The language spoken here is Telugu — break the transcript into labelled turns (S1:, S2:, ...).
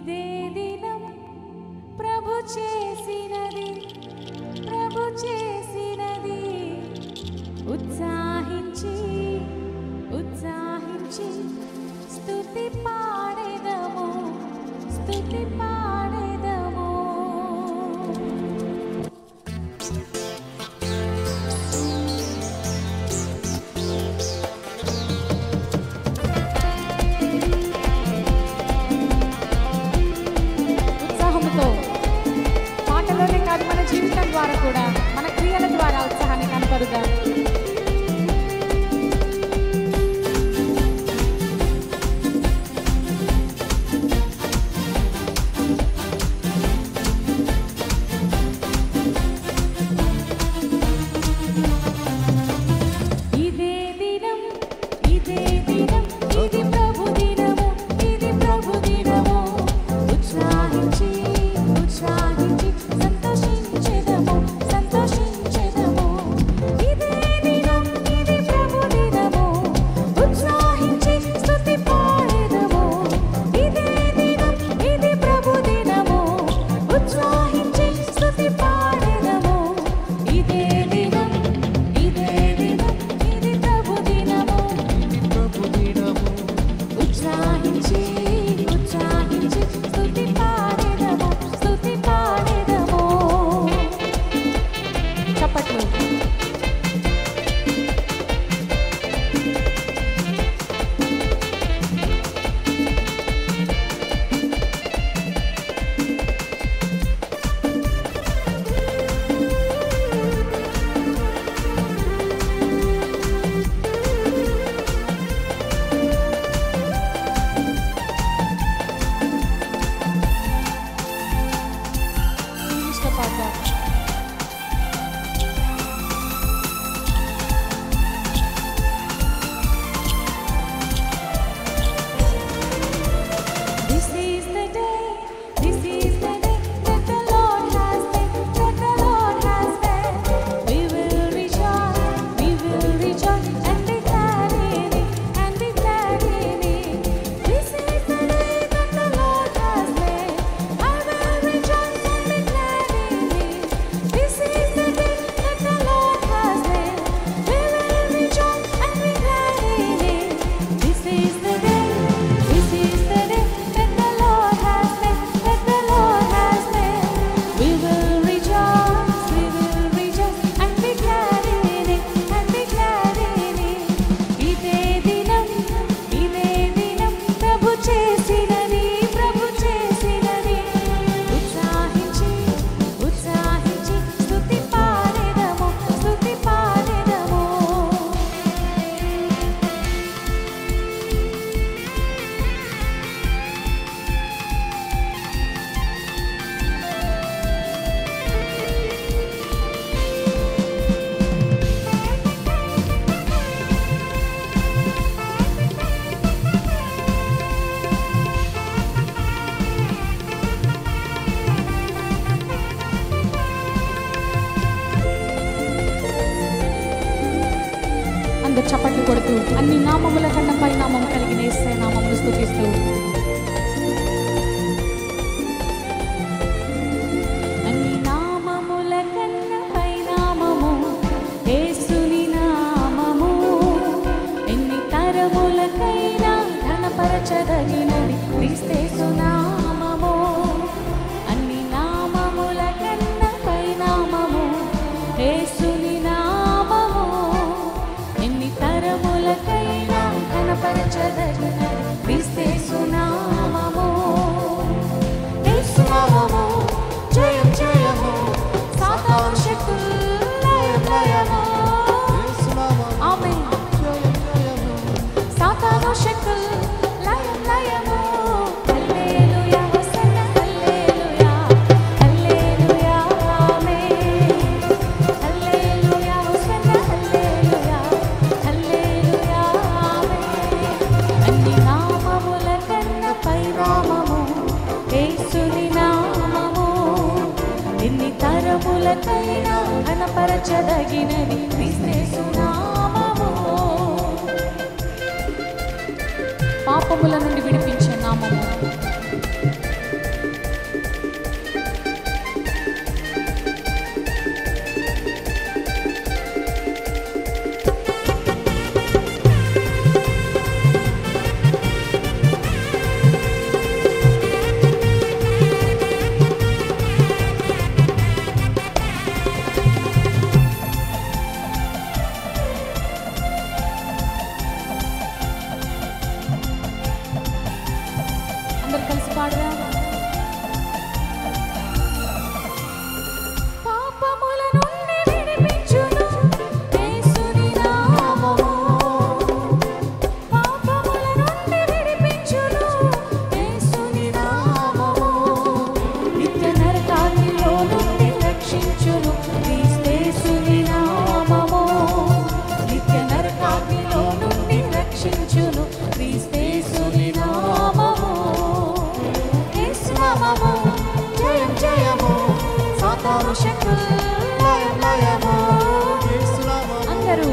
S1: ఇదే దినం ప్రభు చేసినది, ప్రభు చేసినది. ఉత్సాహించి ఉత్సాహించి స్తుతి పాడెదము, స్తుతి పాడెదము. ఉత్సాహంతో పాటలోనే కాదు, మన జీవితం ద్వారా కూడా, మన క్రియల ద్వారా ఉత్సాహాన్ని కనపరుద్దాం. చప్పట్లు కొడుతూ అన్ని నామముల కన్నా పై నామం కలిగిన యేసయ్య నామమును స్తుతిస్తూ అన్ని నామముల కన్నా పై నామము యేసుని నామము, ఎన్ని తరములకైనా ఘనపరచదగినది క్రీస్తు నామము. అన్ని నామముల కన్నా పై నామము యేసుని నామము, తరములకైనా ఘనపరచదగినది క్రీస్తు నామము. యేసు నామము జయం జయము, సాతాను శక్తులు లయం లయము. ఆమేన్. సాతాను శక్తులు లయం లయము. హల్లెలూయా హోసన్నా హల్లెలూయా హల్లెలూయా ఆమేన్. హల్లెలూయా హోసన్నా హల్లెలూయా హల్లెలూయా ఆమేన్. అన్ని నామముల కన్నా పై నామము యేసుని నామము, ఎన్ని తరములకైనా ఘనపరచదగినది క్రీస్తు నామము. పాపముల నుండి విడిపించే నామము, పాడదాం. పాపముల నుండి విడిపించును యేసుని నామము. పాపముల నుండి విడిపించును యేసుని నామము. నిత్య నరకాగ్నిలో నుండి రక్షించును క్రీస్తేసుని నామము. నిత్య నరకాగ్నిలో నుండి రక్షించును క్రీస్తేసుని నామము. యేసు నామము జయం జయము, సాతాను శక్తులు లయం లయము. యేసు నామము అందరూ